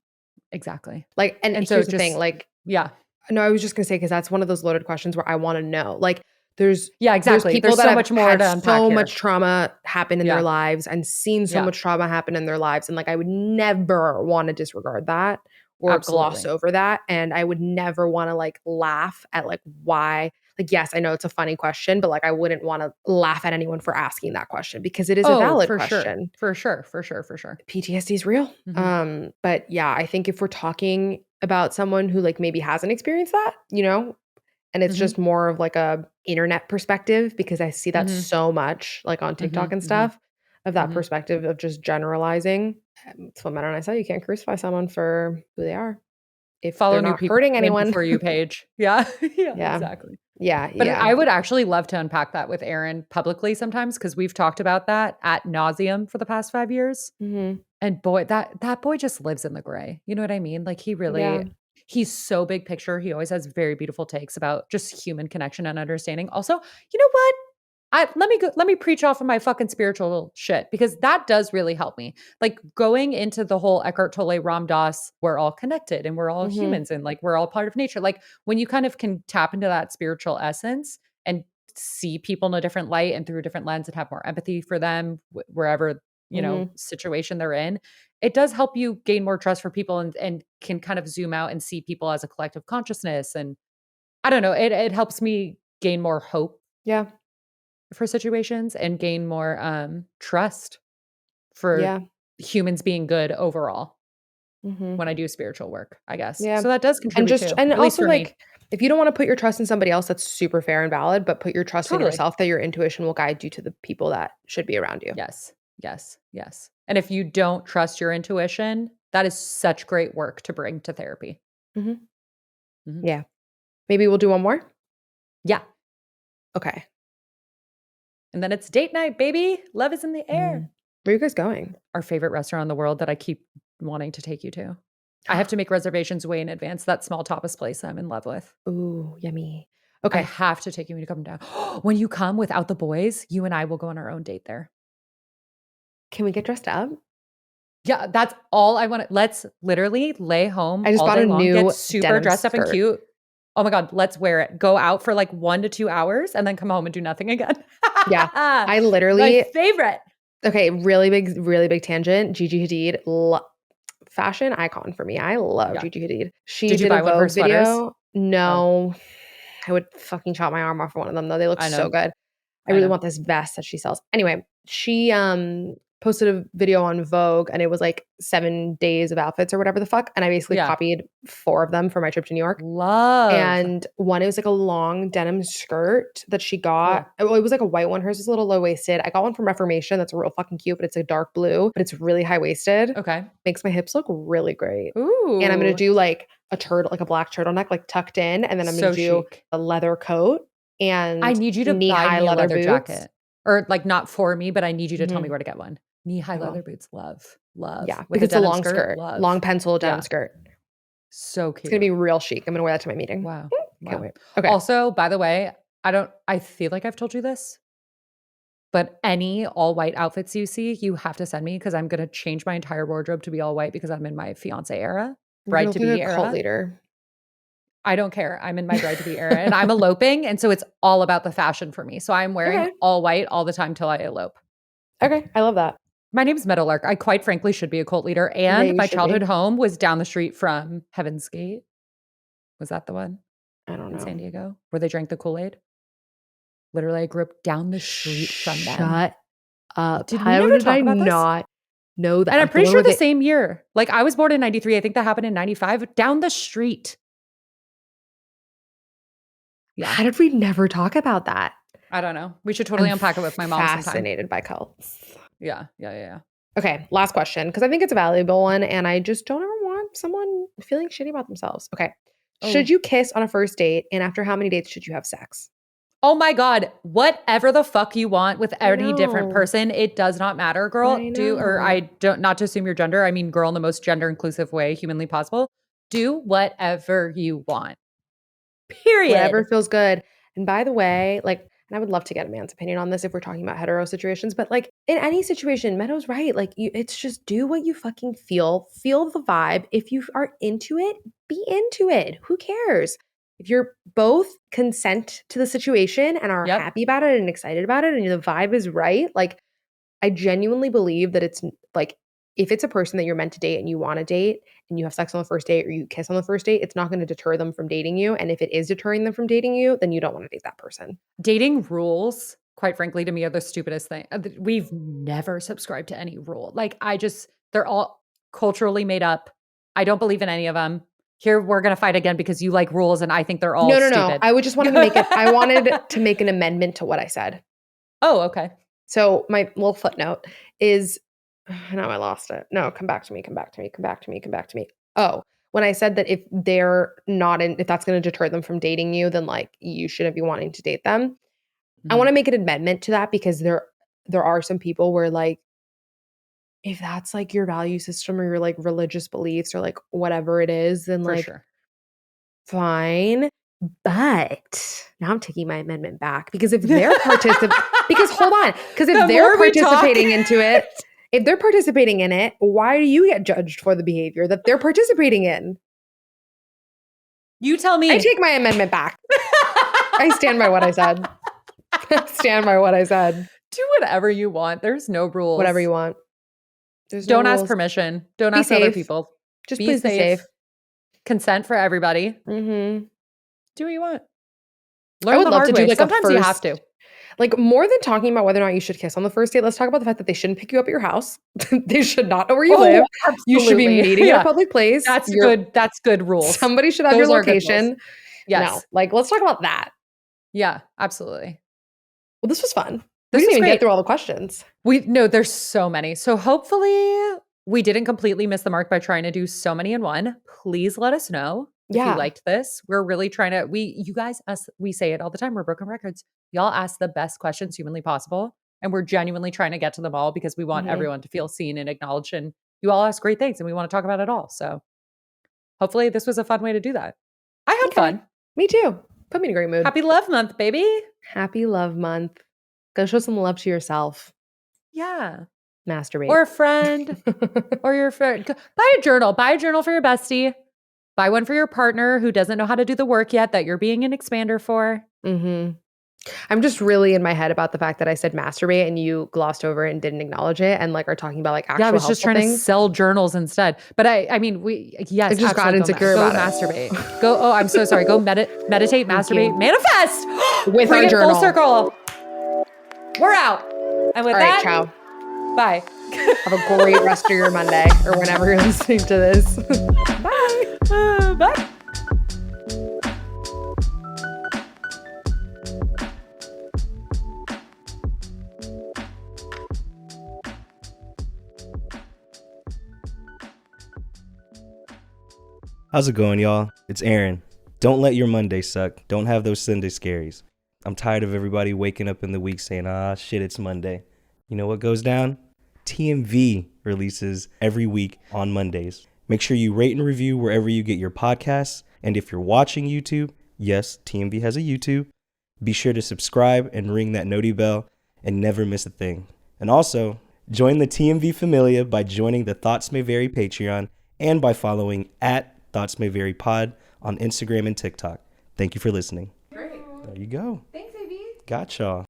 Speaker 1: Exactly.
Speaker 2: Like, and
Speaker 1: And so
Speaker 2: here's the thing,
Speaker 1: just,
Speaker 2: like,
Speaker 1: yeah.
Speaker 2: no, I was just gonna say, because that's one of those loaded questions where I wanna know. Like, there's
Speaker 1: Yeah,
Speaker 2: there's
Speaker 1: exactly.
Speaker 2: people
Speaker 1: There's
Speaker 2: that
Speaker 1: so
Speaker 2: have
Speaker 1: much more
Speaker 2: had
Speaker 1: to unpack
Speaker 2: so much
Speaker 1: here.
Speaker 2: trauma happen in their
Speaker 1: Yeah.
Speaker 2: lives and seen so
Speaker 1: Yeah.
Speaker 2: much trauma happen in their lives, and, like, I would never wanna disregard that or gloss
Speaker 1: Absolutely.
Speaker 2: over that, and I would never wanna, like, laugh at, like, why like, yes, I know it's a funny question, but, like, I wouldn't wanna laugh at anyone for asking that question because it is a
Speaker 1: Oh,
Speaker 2: valid
Speaker 1: for sure.
Speaker 2: question.
Speaker 1: For sure, for sure, for sure.
Speaker 2: PTSD is real.
Speaker 1: Mhm,
Speaker 2: But yeah, I think if we're talking about someone who like maybe hasn't experienced that, and it's
Speaker 1: mhm,
Speaker 2: just more of like a internet perspective because I see that
Speaker 1: mhm,
Speaker 2: so much like on TikTok
Speaker 1: mhm,
Speaker 2: and
Speaker 1: mhm,
Speaker 2: stuff of that
Speaker 1: mhm.
Speaker 2: perspective of just generalizing. It's what Matt and I say. You can't crucify someone for who they are if
Speaker 1: Follow
Speaker 2: they're
Speaker 1: new
Speaker 2: not
Speaker 1: people
Speaker 2: hurting
Speaker 1: main
Speaker 2: anyone.
Speaker 1: For You page. Yeah, yeah,
Speaker 2: Yeah.
Speaker 1: exactly.
Speaker 2: Yeah.
Speaker 1: But
Speaker 2: Yeah.
Speaker 1: I would actually love to unpack that with Aaron publicly sometimes because 'cause we've talked about that at nauseum for the past 5 years,
Speaker 2: Hmm.
Speaker 1: and boy, that boy just lives in the gray, you know what I mean? Like,
Speaker 2: Yeah.
Speaker 1: he's so big picture, he always has very beautiful takes about just human connection and understanding. Also, you know what? Let me preach off of my fucking spiritual shit because that does really help me. Like going into the whole Eckhart Tolle Ram Dass, we're all connected and we're all
Speaker 2: Hmm.
Speaker 1: humans and like we're all part of nature. Like when you kind of can tap into that spiritual essence and see people in a different light and through a different lens and have more empathy for them wherever,
Speaker 2: Hmm.
Speaker 1: situation they're in, it does help you gain more trust for people and can kind of zoom out and see people as a collective consciousness. And I don't know, it helps me gain more hope
Speaker 2: Yeah.
Speaker 1: for situations and gain more, trust for
Speaker 2: Yeah.
Speaker 1: humans being good overall
Speaker 2: Hmm.
Speaker 1: when I do spiritual work, I guess.
Speaker 2: Yeah.
Speaker 1: So that does
Speaker 2: And
Speaker 1: contribute
Speaker 2: just
Speaker 1: too,
Speaker 2: and
Speaker 1: at least
Speaker 2: also,
Speaker 1: for me.
Speaker 2: like, if you don't wanna put your trust in somebody else, that's super fair and valid, but put your trust in
Speaker 1: Totally.
Speaker 2: yourself that your intuition will guide you to the people that should be around you.
Speaker 1: Yes. Yes. Yes. And if you don't trust your intuition, that is such great work to bring to therapy.
Speaker 2: Mhm.
Speaker 1: Mhm.
Speaker 2: Yeah. Maybe we'll do one more?
Speaker 1: Yeah.
Speaker 2: Okay.
Speaker 1: And then it's date night, baby. Love is in the air.
Speaker 2: Mm. Where are you guys going?
Speaker 1: Our favorite restaurant in the world that I keep wanting to take you to. I have to make reservations way in advance. That small tapas place I'm in love with.
Speaker 2: Ooh, yummy.
Speaker 1: I
Speaker 2: Okay.
Speaker 1: have to take you when you come down. When you come without the boys, you and I will go on our own date there.
Speaker 2: Can we get dressed up?
Speaker 1: Yeah, that's all I want. Let's literally lay home
Speaker 2: I just
Speaker 1: all
Speaker 2: bought
Speaker 1: day
Speaker 2: a
Speaker 1: long, get
Speaker 2: new
Speaker 1: super
Speaker 2: denim
Speaker 1: dressed up and
Speaker 2: skirt.
Speaker 1: cute. Oh my God, let's wear it. Go out for like 1 to 2 hours and then come home and do nothing again.
Speaker 2: Yeah. I
Speaker 1: My
Speaker 2: literally
Speaker 1: favorite.
Speaker 2: okay, really big tangent. Gigi Hadid, fashion icon for me. I love
Speaker 1: Yeah.
Speaker 2: Gigi Hadid. She
Speaker 1: Did you
Speaker 2: did a
Speaker 1: buy one of her
Speaker 2: Vogue
Speaker 1: sweaters?
Speaker 2: video.
Speaker 1: Oh,
Speaker 2: No, I would fucking chop my arm off for one of them though. They look
Speaker 1: I
Speaker 2: so
Speaker 1: know.
Speaker 2: good. I
Speaker 1: I
Speaker 2: really
Speaker 1: know.
Speaker 2: want this vest that she sells. Anyway, she posted a video on Vogue and it was like 7 days of outfits or whatever the fuck. And I basically copied 4 of them for my trip to New York.
Speaker 1: Love.
Speaker 2: And one, it was like a long denim skirt that she got.
Speaker 1: Cool.
Speaker 2: Well, it was like a white one. Hers was a little low-waisted. I got one from Reformation that's real fucking cute, but it's a dark blue, but it's really high-waisted.
Speaker 1: Okay.
Speaker 2: Makes my hips look really great.
Speaker 1: Ooh.
Speaker 2: And I'm going to do like a black turtleneck, like tucked in. And then I'm going to do a leather coat and
Speaker 1: I need you to buy me a leather jacket. Or like not for me, but I need you to tell me where to get one. Knee-high leather boots. Love.
Speaker 2: Yeah,
Speaker 1: with
Speaker 2: because it's a long skirt.
Speaker 1: Love.
Speaker 2: Long pencil denim skirt.
Speaker 1: So cute.
Speaker 2: It's going to be real chic. I'm going to wear that to my meeting.
Speaker 1: Wow.
Speaker 2: Can't wait. Okay.
Speaker 1: Also, by the way, I feel like I've told you this, but any all white outfits you see, you have to send me because I'm going to change my entire wardrobe to be all white because I'm in my fiance era, bride to be era.
Speaker 2: Cult leader.
Speaker 1: I don't care. I'm in my bride to be era and I'm eloping. And so it's all about the fashion for me. So I'm wearing all white all the time till I elope.
Speaker 2: Okay. I love that.
Speaker 1: My name's Meadowlark. I quite frankly should be a cult leader. And my childhood home was down the street from Heaven's Gate. Was that the one?
Speaker 2: I don't know.
Speaker 1: In San Diego, where they drank the Kool-Aid. Literally, I grew up down the street from them.
Speaker 2: Shut up.
Speaker 1: How did I
Speaker 2: not know that?
Speaker 1: And I'm pretty sure the same year. Like I was born in 93. I think that happened in 95. Down the street.
Speaker 2: Yeah. How did we never talk about that?
Speaker 1: I don't know. We should totally unpack it with my mom sometime.
Speaker 2: Fascinated by cults.
Speaker 1: Yeah.
Speaker 2: Okay, last question, because I think it's a valuable one, and I just don't ever want someone feeling shitty about themselves. Okay. Should you kiss on a first date, and after how many dates should you have sex?
Speaker 1: Oh my God. Whatever the fuck you want with any different person, it does not matter, girl. Not to assume your gender. I mean, girl in the most gender inclusive way humanly possible. Do whatever you want. Period.
Speaker 2: Whatever feels good. And by the way, like, and I would love to get a man's opinion on this if we're talking about hetero situations, but like in any situation, Meadow's right. Like it's just do what you fucking feel the vibe. If you are into it, be into it. Who cares? If you're both consent to the situation and are happy about it and excited about it and the vibe is right, like I genuinely believe that it's like, if it's a person that you're meant to date and you want to date and you have sex on the first date or you kiss on the first date, it's not going to deter them from dating you. And if it is deterring them from dating you, then you don't want to date that person.
Speaker 1: Dating rules, quite frankly, to me are the stupidest thing. We've never subscribed to any rule. Like they're all culturally made up. I don't believe in any of them. Here, we're going to fight again because you like rules and I think they're all stupid. No.
Speaker 2: I would just want to I wanted to make an amendment to what I said.
Speaker 1: Oh, okay.
Speaker 2: So my little footnote is, now I lost it. No, come back to me. Oh, when I said that if that's going to deter them from dating you, then like you shouldn't be wanting to date them. Mm-hmm. I want to make an amendment to that because there are some people where like, if that's like your value system or your like religious beliefs or like whatever it is, then like, fine. But now I'm taking my amendment back because if they're participating into it, if they're participating in it, why do you get judged for the behavior that they're participating in?
Speaker 1: You tell me.
Speaker 2: I take my amendment back. I stand by what I said.
Speaker 1: Do whatever you want. There's no rules.
Speaker 2: Whatever you want.
Speaker 1: Don't ask permission. Don't ask other people.
Speaker 2: Just please be safe.
Speaker 1: Consent for everybody.
Speaker 2: Mm-hmm.
Speaker 1: Do what you want. Learn the hard way. Sometimes you have to.
Speaker 2: Like, more than talking about whether or not you should kiss on the first date, let's talk about the fact that they shouldn't pick you up at your house. They should not know where you live.
Speaker 1: Absolutely.
Speaker 2: You should be meeting in a public place.
Speaker 1: That's good. That's good rules.
Speaker 2: Somebody should have your location.
Speaker 1: Yes.
Speaker 2: No, like, let's talk about that.
Speaker 1: Yeah, absolutely.
Speaker 2: Well, this was fun. We didn't even get through all the questions.
Speaker 1: No, there's so many. So hopefully we didn't completely miss the mark by trying to do so many in one. Please let us know if you liked this. We're really trying to, we say it all the time. We're broken records. Y'all ask the best questions humanly possible. And we're genuinely trying to get to them all because we want everyone to feel seen and acknowledged. And you all ask great things and we want to talk about it all. So hopefully this was a fun way to do that. I had fun.
Speaker 2: Me too. Put me in a great mood.
Speaker 1: Happy Love Month, baby.
Speaker 2: Happy Love Month. Go show some love to yourself.
Speaker 1: Yeah.
Speaker 2: Masturbate.
Speaker 1: Or a friend. Or your friend. Buy a journal. Buy a journal for your bestie. Buy one for your partner who doesn't know how to do the work yet that you're being an expander for.
Speaker 2: Mm-hmm. I'm just really in my head about the fact that I said masturbate and you glossed over it and didn't acknowledge it and like are talking about like actual
Speaker 1: I was just trying to sell journals instead. But I mean, I
Speaker 2: just got insecure about
Speaker 1: masturbate. I'm so sorry. Go meditate, masturbate, manifest
Speaker 2: with our journal.
Speaker 1: Full circle. We're out. And with that,
Speaker 2: ciao.
Speaker 1: Bye.
Speaker 2: Have a great rest of your Monday or whenever you're listening to this. Bye.
Speaker 1: Bye.
Speaker 3: How's it going, y'all? It's Aaron. Don't let your Monday suck. Don't have those Sunday scaries. I'm tired of everybody waking up in the week saying, shit, it's Monday. You know what goes down? TMV releases every week on Mondays. Make sure you rate and review wherever you get your podcasts. And if you're watching YouTube, yes, TMV has a YouTube. Be sure to subscribe and ring that noti bell and never miss a thing. And also, join the TMV Familia by joining the Thoughts May Vary Patreon and by following at Thoughts May Vary Pod on Instagram and TikTok. Thank you for listening.
Speaker 1: Great.
Speaker 3: There you go.
Speaker 1: Thanks, AB.
Speaker 3: Gotcha.